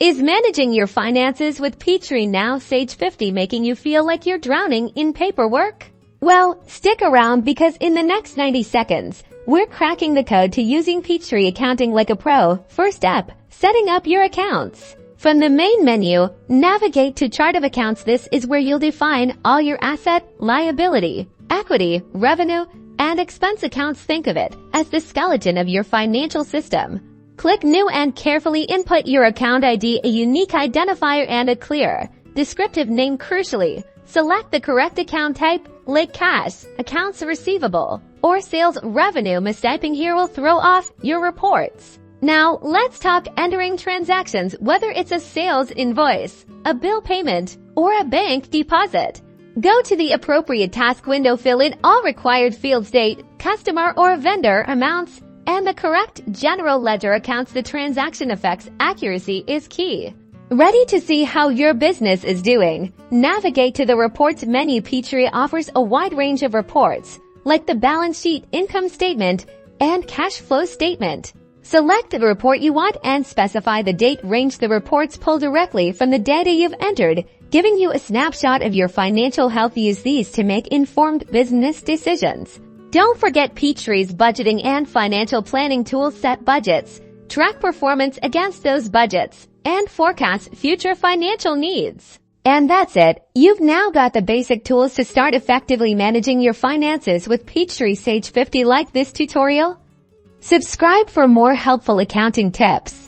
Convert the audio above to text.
Is managing your finances with Peachtree Now Sage 50 making you feel like you're drowning in paperwork? Well, stick around because in the next 90 seconds, we're cracking the code to using Peachtree Accounting like a pro. First step, setting up your accounts. From the main menu, navigate to Chart of Accounts. This is where you'll define all your asset, liability, equity, revenue, and expense accounts. Think of it as the skeleton of your financial system. Click New and carefully input your account ID, a unique identifier, and a clear, descriptive name. Crucially, select the correct account type, like cash, accounts receivable, or sales revenue. Mistyping here will throw off your reports. Now, let's talk entering transactions, whether it's a sales invoice, a bill payment, or a bank deposit. Go to the appropriate task window, fill in all required fields, date, customer or vendor amounts, and the correct general ledger accounts. The transaction effects accuracy is key. Ready to see how your business is doing? Navigate to the Reports menu. Peachtree offers a wide range of reports, like the balance sheet, income statement, and cash flow statement. Select the report you want and specify the date range. The reports pull directly from the data you've entered, giving you a snapshot of your financial health. Use these to make informed business decisions. Don't forget Peachtree's budgeting and financial planning tools. Set budgets, track performance against those budgets, and forecast future financial needs. And that's it. You've now got the basic tools to start effectively managing your finances with Peachtree Sage 50. Like this tutorial? Subscribe for more helpful accounting tips.